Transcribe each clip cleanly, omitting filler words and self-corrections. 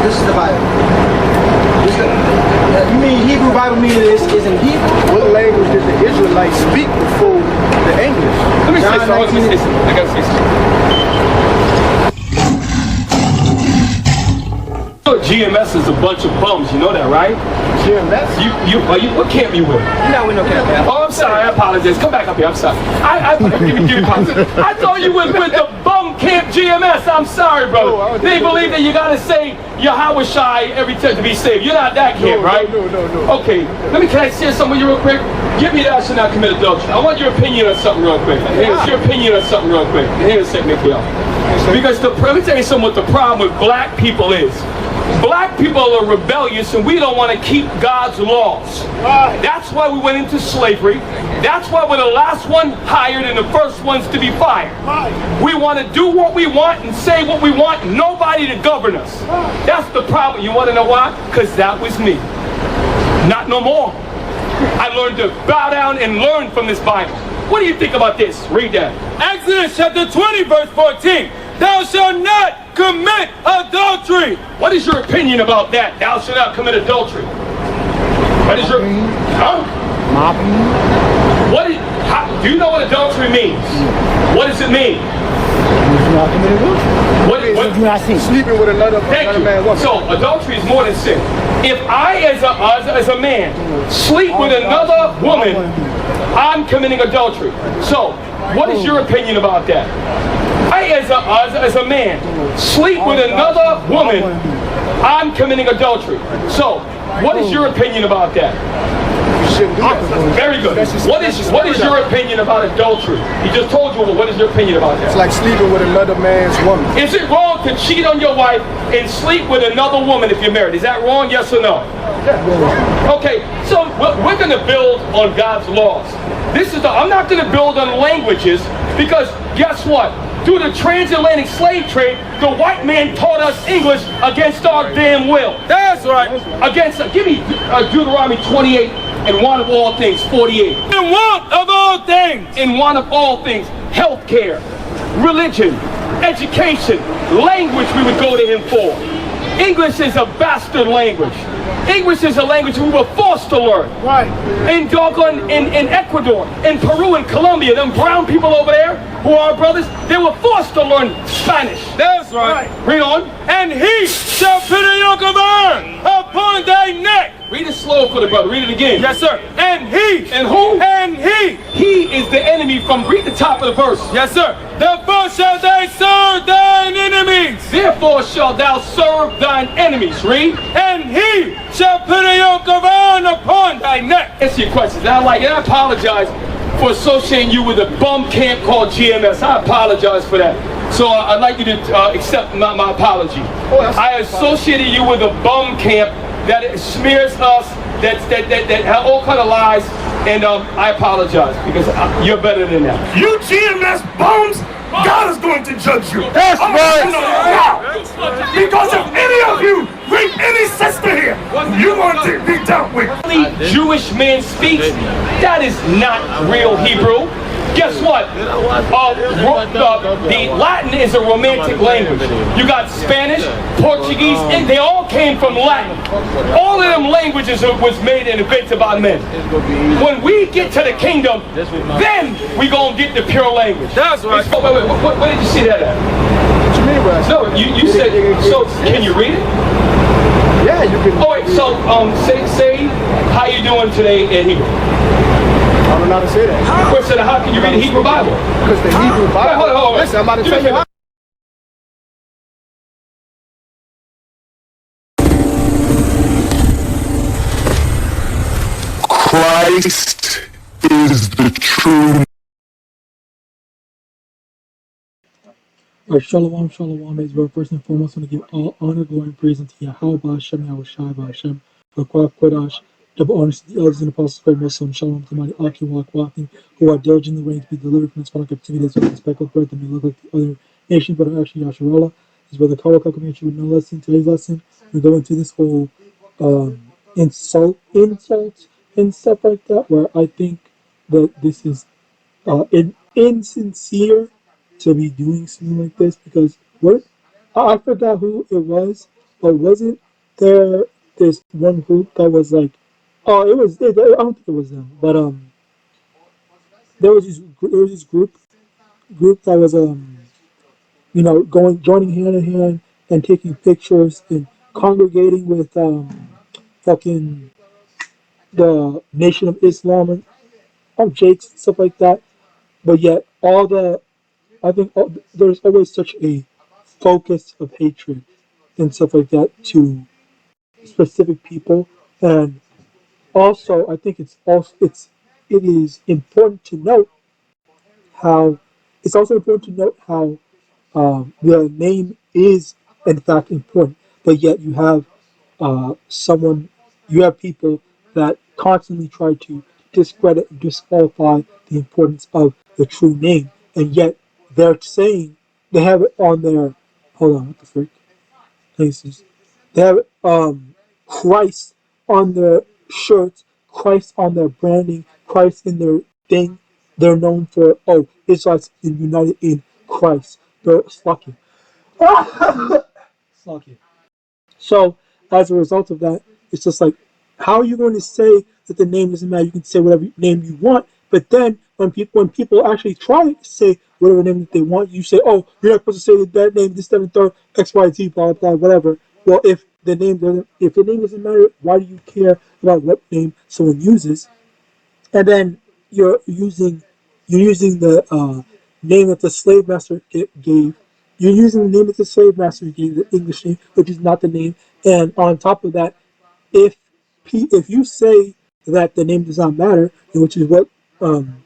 This is the Bible. You mean Hebrew Bible meaning this is in Hebrew? What language did the Israelites speak before the English? Let me say something. I gotta say something. GMS is a bunch of bums, you know that, right? GMS? What camp you with? You're not with no camp. Oh, I'm sorry, I apologize. Come back up here, I'm sorry. Give me pause. I thought you was with the bum camp GMS. I'm sorry, bro. They believe that you gotta say YAHAWASHI every time to be saved. You're not that camp, right? No. Okay, can I share something with you real quick? Give me that, I should not commit adultery. I want your opinion on something real quick. Here's your opinion on something real quick. Hang on a second, Nikhil. Because let me tell you something what the problem with black people is. Black people are rebellious and we don't want to keep God's laws. That's why we went into slavery. That's why we're the last one hired and the first ones to be fired. We want to do what we want and say what we want, nobody to govern us. That's the problem. You want to know why? Because that was me. Not no more. I learned to bow down and learn from this Bible. What do you think about this? Read that. Exodus chapter 20 verse 14. Thou shalt not commit adultery. What is your opinion about that? Thou shalt not commit adultery. What is your... Huh? My opinion? Do you know what adultery means? What does it mean? Sleeping with another man. So adultery is more than sin. If I, as a man, sleep with another woman, I'm committing adultery. So, what is your opinion about that? I, as a man, sleep with another woman, I'm committing adultery. So, what is your opinion about that? Very good. What is your opinion about adultery? He just told you. What is your opinion about that? It's like sleeping with another man's woman. Is it wrong to cheat on your wife and sleep with another woman if you're married? Is that wrong? Yes or no? Okay. So we're going to build on God's laws. I'm not going to build on languages because guess what? Through the transatlantic slave trade, the white man taught us English against our damn will. That's right. Give me Deuteronomy 28 and one of all things, 48. In one of all things. In one of all things. Healthcare, religion, education, language we would go to him for. English is a bastard language. English is a language we were forced to learn. Right. In Ecuador, in Peru, and Colombia, them brown people over there who are our brothers, they were forced to learn Spanish. That's right. Read on. And he shall put a yoke of iron upon thy neck. Read it slow for the brother. Read it again. Yes, sir. And he. And who? And he. He is the enemy from, read the top of the verse. Yes, sir. Therefore shalt thou serve thine enemies. Therefore shalt thou serve thine enemies. Read. And he shall put a yoke of iron upon thy neck. Answer your questions. I apologize for associating you with a bum camp called GMS. I apologize for that. So I'd like you to accept my apology. I associated you with a bum camp that smears us, that have all kind of lies, and I apologize because you're better than that. You GMS bums, God is going to judge you. That's right. Because if any of you bring any sister here, you're going to be dealt with. Jewish man speaks, that is not real Hebrew. Guess what? The Latin is a romantic language. You got Spanish, Portuguese, and they all came from Latin. All of them languages was made and invented by men. When we get to the kingdom, then we gonna get the pure language. That's right. Wait, where did you see that at? What you mean by that? No, you said, so can you read it? Yeah, you can. Oh wait, so say how you doing today in Hebrew? I don't know how to say that. Wait, so how can you read the Hebrew Bible? Because the Hebrew Bible. Hold on. Listen, I'm about to tell you how. Christ is the true. Shalom, shalom, Israel. First and foremost, I want to give all honor, glory, and praise unto Yahawah, SHAMAIWAN, Quadash, double honors to the elders and apostles, great Muslim, shalom to mighty Aki, who are diligently waiting to be delivered from this final captivity as well as speckled birth that may look like the other nations, but are actually Yasharallah. His brother Kawaka coming at you with no lesson. Today's lesson, we go into this whole insult and stuff like that, where I think that this is insincere to be doing something like this, because I forgot who it was, but wasn't there this one group that was like, oh, it was. I don't think it was them, but there was this group that was going joining hand in hand and taking pictures and congregating with fucking the Nation of Islam and Jakes and stuff like that. But yet, I think there's always such a focus of hatred and stuff like that to specific people, and also I think it is important to note how it's also important to note how the name is in fact important, but yet someone you have people that constantly try to discredit and disqualify the importance of the true name, and yet they're saying they have it on their hold on, what the frick places. They have Christ on their shirts, Christ on their branding, Christ in their thing. They're known for Israelites united in Christ. They're slacking. Slacking. So as a result of that, it's just like, how are you going to say that the name doesn't matter? You can say whatever name you want, but then when people actually try to say whatever name that they want, you say, oh, you're not supposed to say that name, this, that, and third, X, Y, Z, blah, blah, whatever. Well, if the name doesn't matter, why do you care about what name someone uses? And then you're using the name that the slave master gave. You're using the name that the slave master gave, the English name, which is not the name. And on top of that, if if you say that the name does not matter, which is what um,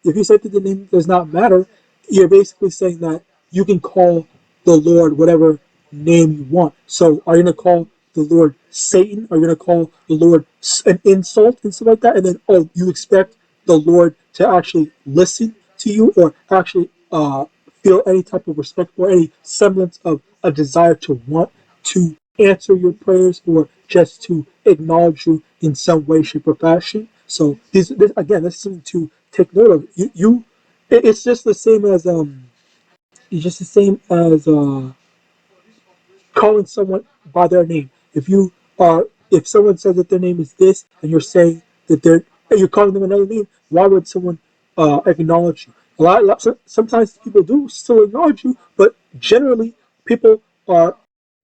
if you say that the name does not matter, you're basically saying that you can call the Lord whatever name you want. So are you going to call the Lord Satan? Are you going to call the Lord an insult and stuff like that? And then, you expect the Lord to actually listen to you or actually feel any type of respect or any semblance of a desire to want to answer your prayers or just to acknowledge you in some way, shape, or fashion. So this again, this is something to take note of. It's just the same as it's just the same as calling someone by their name. If someone says that their name is this, and you're saying that you're calling them another name, why would someone acknowledge you? Sometimes people do still acknowledge you, but generally people are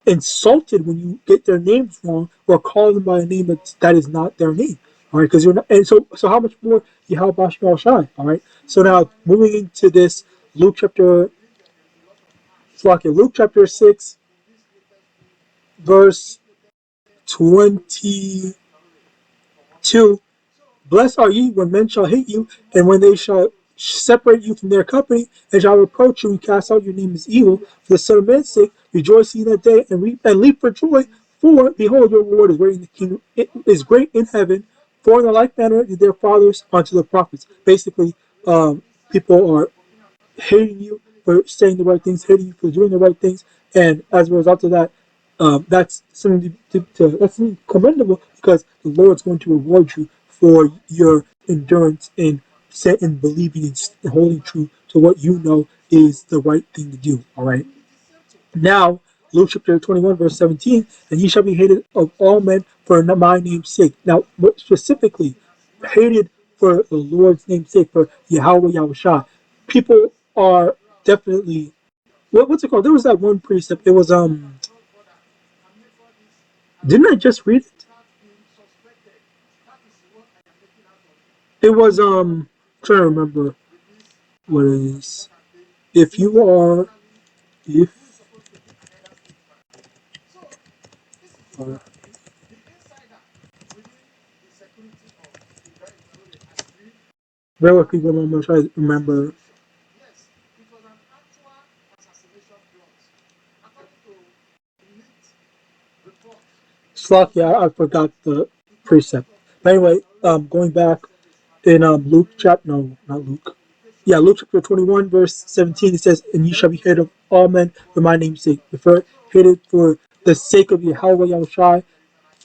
insulted when you get their names wrong or call them by a name that is not their name. All right, because you're not, and so how much more YAHAWASHI? All right, so now moving into this Luke chapter, Luke chapter 6, verse 22. Blessed are ye when men shall hate you, and when they shall separate you from their company, and shall reproach you and cast out your name as evil. For the Son of Man's sake, rejoice ye in that day, and leap for joy. For behold, your reward is great in the kingdom. It is great in heaven. For in the like manner did their fathers unto the prophets. Basically, people are hating you for saying the right things, hating you for doing the right things, and as a result of that, that's something that's something commendable because the Lord's going to reward you for your endurance in believing and holding true to what you know is the right thing to do. All right. Now, Luke chapter 21, verse 17, and ye shall be hated of all men for my name's sake. Now, specifically, hated for the Lord's name's sake, for Yahweh Yahushua. People are definitely, what's it called? There was that one precept. It was, didn't I just read it? It was, trying to remember what it is. If you are, if, bear with me one moment, I'm trying to remember. Slocky, I forgot the precept. But anyway, going back in Luke chapter, no, not Luke. Yeah, Luke chapter 21, verse 17, it says, and ye shall be hated of all men for my name's sake. If you're hated for the sake of Yahweh Yahushai,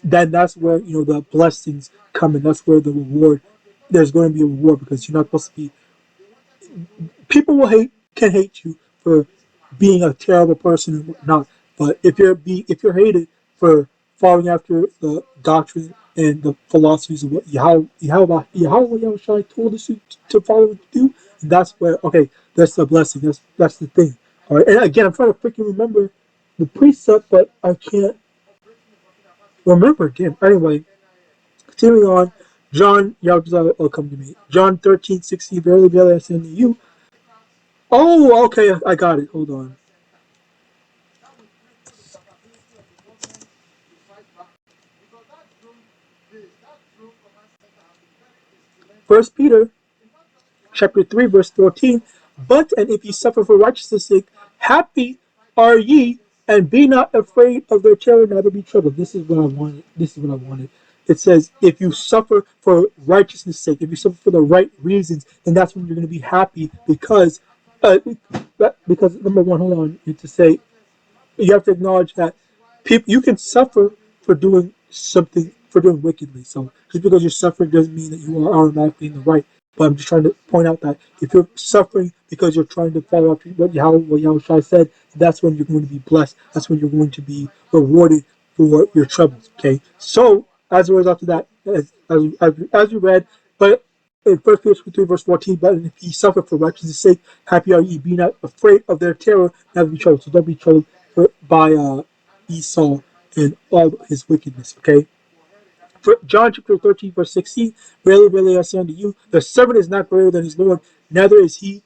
then that's where, the blessings come in. That's where the reward, there's going to be a reward because you're not supposed to be, people can hate you for being a terrible person and whatnot. But if you're hated for following after the doctrine and the philosophies of what Yahweh told us to follow and do, that's where that's the blessing. That's the thing. All right. And again, I'm trying to freaking remember the precept, but I can't remember. Damn. Anyway, continuing on, John, will come to me. John 13:16. Verily, verily, I say unto you. Oh, okay. I got it. Hold on. First Peter chapter 3, verse 14. But and if ye suffer for righteousness' sake, happy are ye, and be not afraid of their terror, neither be troubled. This is what I wanted. This is what I wanted. It says, if you suffer for righteousness' sake, if you suffer for the right reasons, then that's when you're going to be happy because number one, hold on, to say you have to acknowledge that people you can suffer for doing something for doing wickedly. So just because you're suffering doesn't mean that you are automatically in the right. But I'm just trying to point out that if you're suffering because you're trying to follow up what Yahushua said, that's when you're going to be blessed. That's when you're going to be rewarded for your troubles. Okay. So as a result of that, as you read, but in 1 Peter 3 verse 14, but if ye suffer for righteousness' sake, happy are ye, be not afraid of their terror, never be troubled. So don't be troubled by Esau and all his wickedness. Okay. For John chapter 13 verse 16, verily, verily, I say unto you, the servant is not greater than his Lord, neither he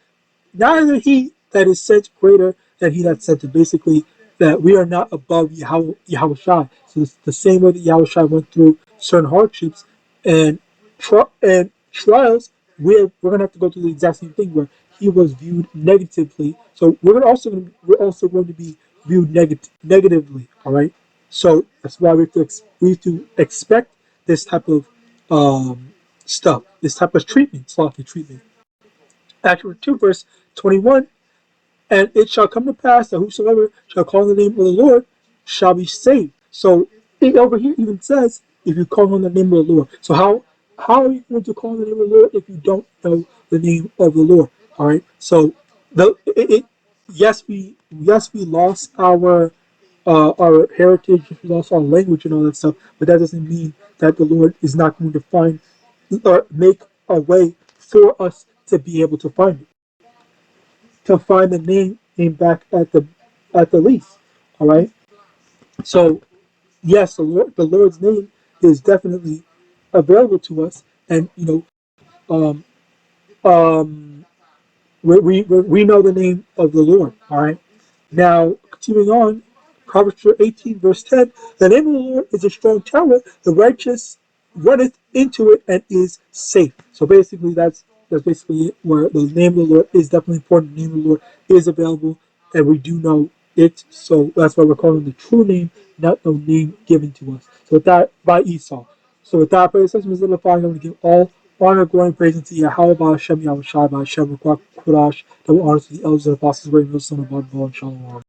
that is sent greater than he that sent him. Basically, that we are not above Yahawashi. So it's the same way that Yahawashi went through certain hardships and trials, we're going to have to go through the exact same thing where he was viewed negatively. So we're also going to be viewed negatively. All right. So that's why we have to expect this type of stuff, this type of treatment, sloppy treatment. Acts 2 verse 21, and it shall come to pass that whosoever shall call on the name of the Lord shall be saved. So it over here even says, if you call on the name of the Lord. So how are you going to call on the name of the Lord if you don't know the name of the Lord? All right. So yes, we lost our heritage, we lost our language and all that stuff, but that doesn't mean that the Lord is not going to find or make a way for us to be able to find it, to find the name back at the least. All right. So yes, the Lord's name is definitely available to us, and um, um, we know the name of the Lord. All right. Now, continuing on, Proverbs 18, verse 10, the name of the Lord is a strong tower, the righteous runneth into it and is safe. So basically, that's basically it, where the name of the Lord is definitely important. The name of the Lord is available, and we do know it. So that's why we're calling the true name, not the name given to us. So with that, by Esau. So with that, brothers and sisters, I'm going to give all honor, glory, and praise unto Yahweh, Hashem, Yahawashi, Hashem, Ruach, Kodash, double honors to the elders and apostles, great son of God, and Shalom.